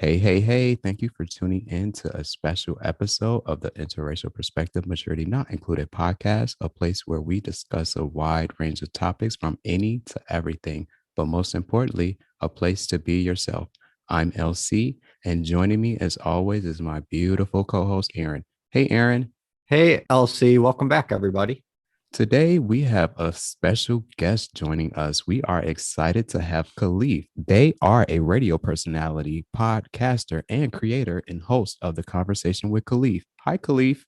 Hey, hey, hey, thank you for tuning in to a special episode of the Interracial Perspective Maturity Not Included podcast, a place where we discuss a wide range of topics from any to everything, but most importantly, a place to be yourself. I'm LC, and joining me as always is my beautiful co host, Aaron. Hey, Aaron. Hey, LC, welcome back, everybody. Today, we have a special guest joining us. We are excited to have Kaleaf. They are a radio personality, podcaster, and creator and host of the Conversation with Kaleaf. Hi, Kaleaf.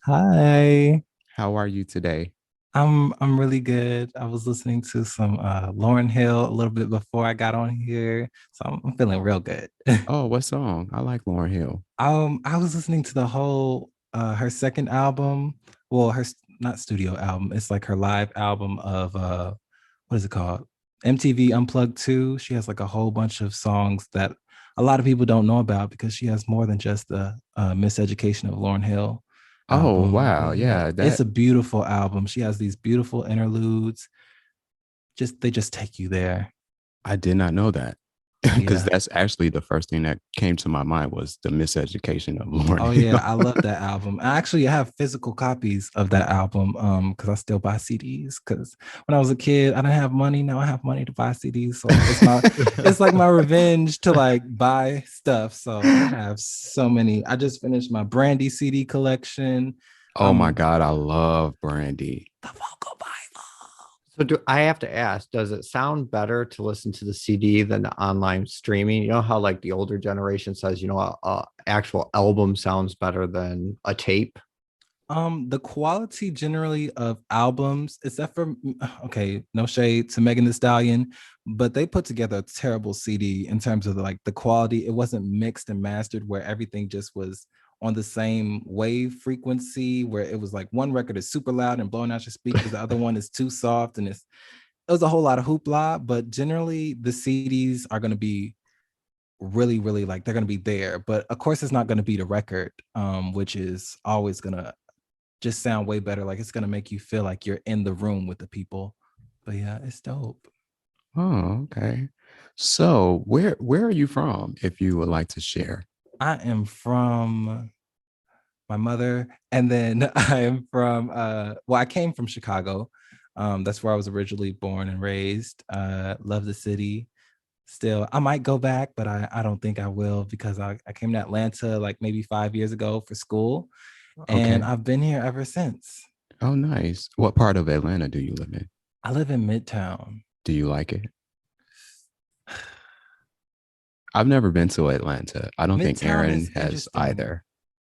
Hi. How are you today? I'm really good. I was listening to some Lauren Hill a little bit before I got on here, so I'm feeling real good. Oh, what song? I like Lauren Hill. I was listening to the whole her second album, well, not studio album. It's like her live album of what is it called? MTV Unplugged 2. She has like a whole bunch of songs that a lot of people don't know about because she has more than just the Miseducation of Lauren Hill Oh, album. wow. But yeah, Yeah, it's that a beautiful album. She has these beautiful interludes. They just take you there. I did not know that because Yeah. that's actually the first thing that came to my mind was the miseducation of Lauren Oh yeah, Hill. I love that album. I actually have physical copies of that album because I still buy CDs. Because when I was a kid, I didn't have money. Now I have money to buy CDs. So it's like my revenge to like buy stuff. So I have so many. I just finished my Brandy CD collection. Oh my God, I love Brandy. The Vocal Bible. So, do I have to ask, does it sound better to listen to the CD than the online streaming? You know how like the older generation says, a actual album sounds better than a tape? The quality generally of albums, except for okay, no shade to Megan Thee Stallion, but they put together a terrible CD in terms of the quality. It wasn't mixed and mastered where everything just was on the same wave frequency, where it was like one record is super loud and blowing out your speakers, the other one is too soft, and it was a whole lot of hoopla. But generally, the CDs are going to be really, really like they're going to be there. But of course, it's not going to be the record, which is always going to just sound way better. Like it's gonna make you feel like you're in the room with the people. But yeah, it's dope. Oh, okay. So where are you from, if you would like to share? I am from my mother, and then I am from well, I came from Chicago. That's where I was originally born and raised. Love the city. Still, I might go back, but I don't think I will because I came to Atlanta like maybe 5 years ago for school, and Okay. I've been here ever since. Oh, nice. What part of Atlanta do you live in? I live in Midtown. Do you like it? I've never been to Atlanta. I don't think Midtown Aaron is has interesting. either.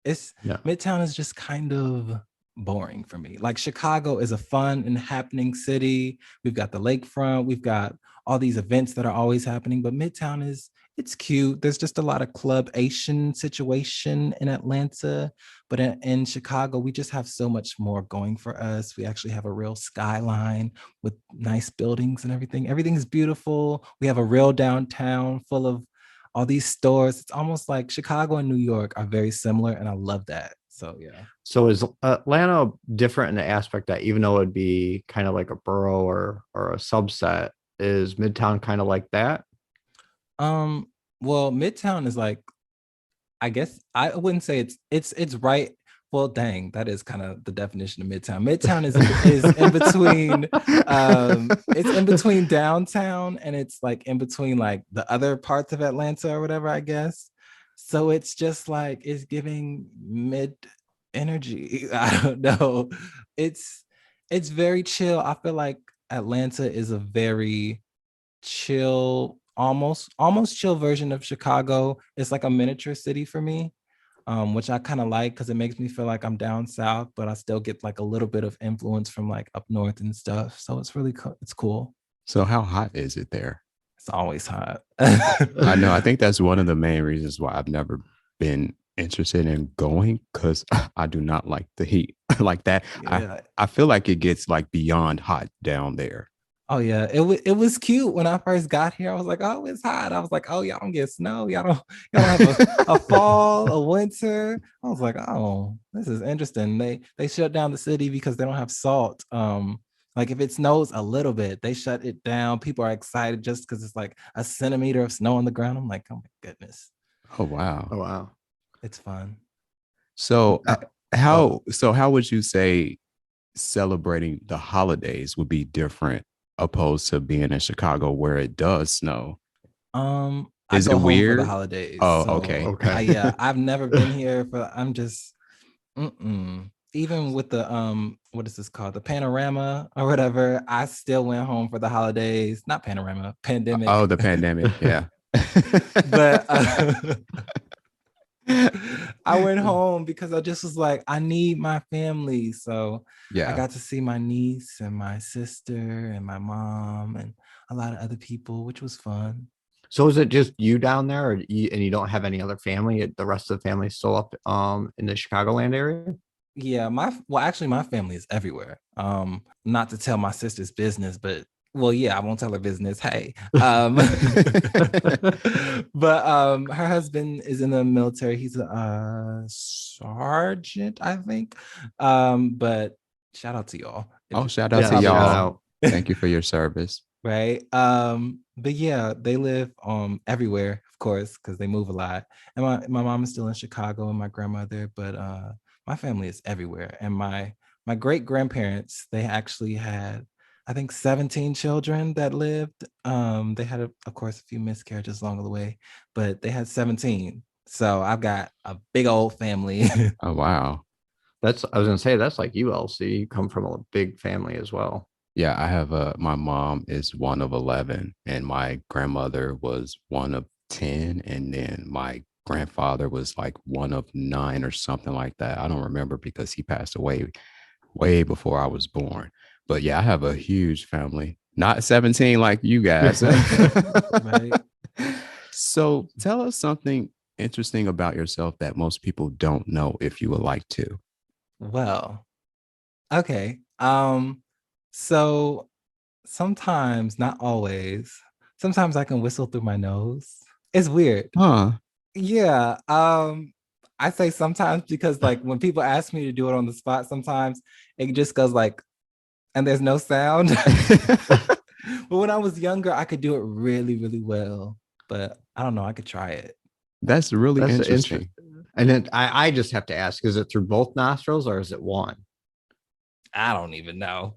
It's No. Midtown is just kind of boring for me. Like Chicago is a fun and happening city. We've got the lakefront, we've got all these events that are always happening, but Midtown is it's cute. There's just a lot of club Asian situation in Atlanta, but in Chicago, we just have so much more going for us. We actually have a real skyline with nice buildings and everything. Everything's beautiful. We have a real downtown full of all these stores. It's almost like Chicago and New York are very similar, and I love that. So yeah. So, is Atlanta different in the aspect that even though it'd be kind of like a borough or a subset, is Midtown kind of like that? Um, well, Midtown is like, I guess I wouldn't say it's right. Well, dang, that is kind of the definition of Midtown. Midtown is in between it's in between downtown and it's like in between like the other parts of Atlanta or whatever, I guess. So it's just like it's giving mid energy. I don't know. It's it's very chill. I feel like Atlanta is a very chill, almost chill version of Chicago. It's like a miniature city for me, which I kind of like because it makes me feel like I'm down south, but I still get like a little bit of influence from like up north and stuff. So it's really it's cool. So how hot is it there? It's always hot. I know. I think that's one of the main reasons why I've never been interested in going because I do not like the heat like that. Yeah. I feel like it gets like beyond hot down there. Oh yeah, it was cute when I first got here. I was like, oh, it's hot. I was like, oh, y'all don't get snow. Y'all don't have a fall, a winter. I was like, oh, this is interesting. They shut down the city because they don't have salt. Like if it snows a little bit, they shut it down. People are excited just because it's like a centimeter of snow on the ground. I'm like, oh my goodness. Oh wow. Oh wow. It's fun. So Uh, how would you say celebrating the holidays would be different opposed to being in Chicago where it does snow? I Is go it home for the weird? holidays. Oh, So okay. Okay. I've never been here for I'm just even with the what is this called? The panorama or whatever. I still went home for the holidays. Not panorama, pandemic. Oh, the pandemic. Yeah. But I went home because I just was like, I need my family. So I Yeah. got to see my niece and my sister and my mom and a lot of other people, which was fun. So is it just you down there, and you don't have any other family? The rest of the family is still up in the Chicagoland area? Yeah, actually my family is everywhere. Not to tell my sister's business, but well, yeah, I won't tell her business. Hey. But her husband is in the military. He's a sergeant, I think. But shout out to y'all. Oh, shout out They're to Yeah, probably shout y'all. out. Thank you for your service. right. But yeah, they live everywhere, of course, because they move a lot. And my mom is still in Chicago and my grandmother, but my family is everywhere. And my great grandparents, they actually had, I think, 17 children that lived. They had of course a few miscarriages along the way, but they had 17. So I've got a big old family. Oh, wow. I was gonna say that's like you, LC. You come from a big family as well. Yeah, I have my mom is one of 11 and my grandmother was one of 10 and then my grandfather was like one of 9 or something like that. I don't remember because he passed away way before I was born. But yeah, I have a huge family. Not 17 like you guys. Right. So, tell us something interesting about yourself that most people don't know if you would like to. Well, okay. So sometimes, not always, sometimes I can whistle through my nose. It's weird. Huh. Yeah. I say sometimes because like when people ask me to do it on the spot, sometimes it just goes like, and there's no sound. But when I was younger, I could do it really, really well. But I don't know, I could try it. That's really That's interesting. interesting. And then I just have to ask: is it through both nostrils or is it one? I don't even know.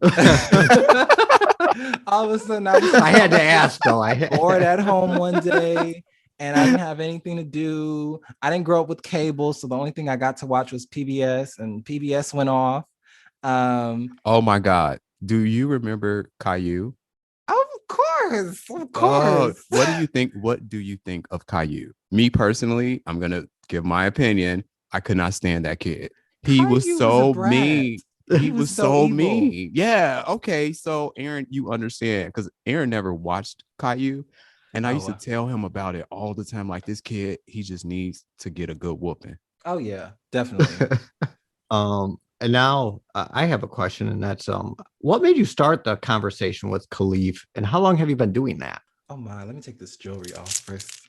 All of a sudden, I had to ask though. bored at home one day and I didn't have anything to do. I didn't grow up with cable, so the only thing I got to watch was PBS, and PBS went off. Oh my God. Do you remember Caillou? Of Oh, course. what do you think? What do you think of Caillou? Me personally, I'm gonna give my opinion. I could not stand that kid. He was Caillou was a so brat. mean. He He was was so so evil. mean. Yeah. Okay. So Aaron, you understand because Aaron never watched Caillou. And I used to Oh, tell him about it all the time. Like this kid, he just needs to get a good whooping. oh yeah, definitely. And now I have a question, and that's what made you start the conversation with Kaleaf, and how long have you been doing that? Oh my, let me take this jewelry off first.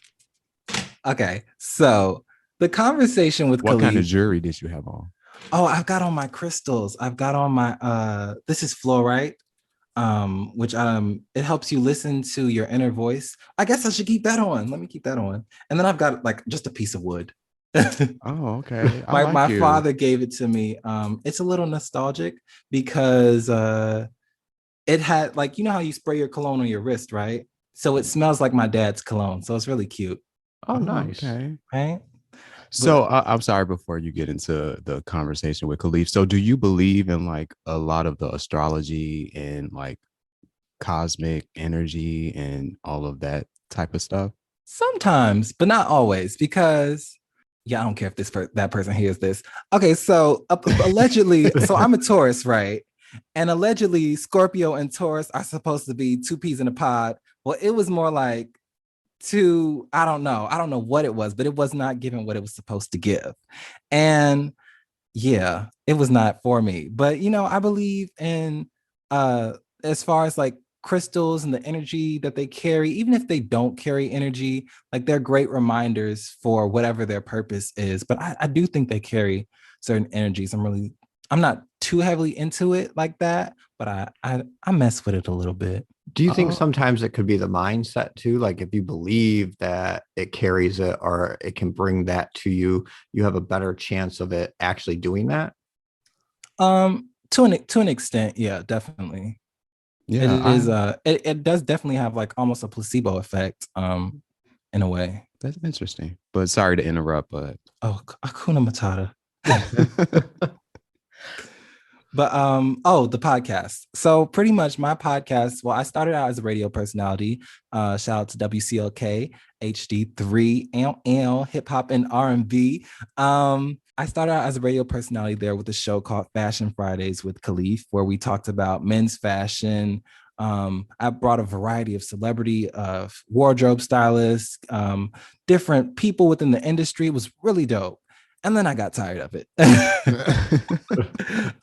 Okay, so the conversation with What kind of Khalif. jury did you have on? Oh, I've got on my crystals. I've got on my this is fluorite, which it helps you listen to your inner voice. I guess I should keep that on. Let me keep that on. And then I've got like just a piece of wood. Oh, okay. I my like you. father gave it to me. It's a little nostalgic because it had like, you know how you spray your cologne on your wrist, right? So it smells like my dad's cologne. So it's really cute, Oh, Oh, nice. okay. right? So But I'm sorry before you get into the conversation with Khalif. So do you believe in like a lot of the astrology and like cosmic energy and all of that type of stuff? sometimes, but not always, because yeah, I don't care if that person hears this. Okay, so allegedly, so I'm a Taurus, right? And allegedly, Scorpio and Taurus are supposed to be two peas in a pod. Well, it was more like two. I don't know what it was, but it was not giving what it was supposed to give. And yeah, it was not for me. But I believe in as far as like crystals and the energy that they carry, even if they don't carry energy, like they're great reminders for whatever their purpose is. But I do think they carry certain energies. I'm not too heavily into it like that, but I mess with it a little bit. Do you think Uh, sometimes it could be the mindset too? Like if you believe that it carries it or it can bring that to you, you have a better chance of it actually doing that? To an extent, yeah, definitely. It yeah, is it does definitely have like almost a placebo effect, in a way. that's interesting. But sorry to interrupt, but Oh, Akuna Matata. But the podcast. So pretty much my podcast, well, I started out as a radio personality. Shout out to WCLK HD3 L hip hop and R&B. I started out as a radio personality there with a show called Fashion Fridays with Kaleaf, where we talked about men's fashion. I brought a variety of celebrity wardrobe stylists, different people within the industry. It was really dope. And then I got tired of it.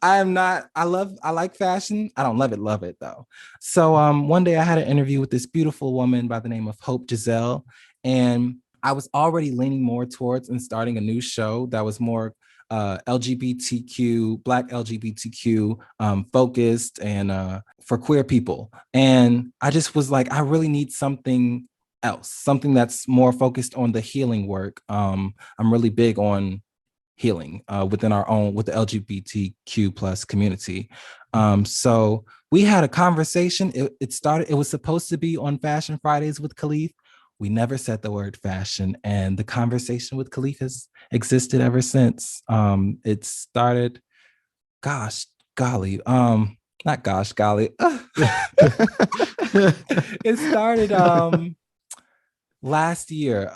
I like fashion. I don't love it though. So one day I had an interview with this beautiful woman by the name of Hope Giselle, and I was already leaning more towards and starting a new show that was more LGBTQ, Black LGBTQ focused and for queer people. And I just was like, I really need something else, something that's more focused on the healing work. I'm really big on healing within our own with the LGBTQ plus community. So we had a conversation. It started. It was supposed to be on Fashion Fridays with Kaleaf. We never said the word fashion, and the conversation with Kaleaf has existed ever since. It started. Gosh, golly. Not gosh, golly. It started last year,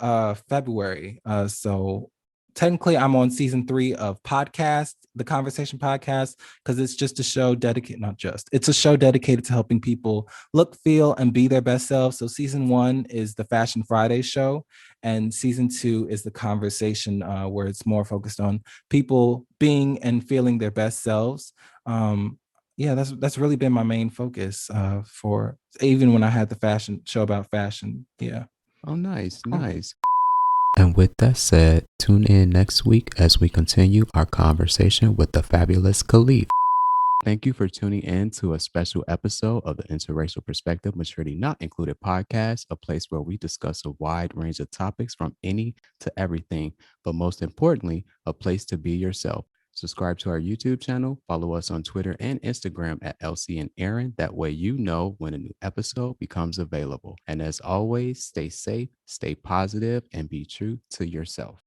February. So technically I'm on season 3 of podcast, the Konversation podcast, because it's just a show dedicated, not just, it's a show dedicated to helping people look, feel, and be their best selves. So season 1 is the Fashion Friday show, and season 2 is the Konversation, where it's more focused on people being and feeling their best selves. Yeah, that's really been my main focus for even when I had the fashion show about fashion. Yeah. oh, nice, nice. And with that said, tune in next week as we continue our conversation with the fabulous Khalif. Thank you for tuning in to a special episode of the Interracial Perspective Maturity Not Included podcast, a place where we discuss a wide range of topics from any to everything, but most importantly, a place to be yourself. Subscribe to our YouTube channel, follow us on Twitter and Instagram at LC and Aaron. That way you know when a new episode becomes available. And as always, stay safe, stay positive, and be true to yourself.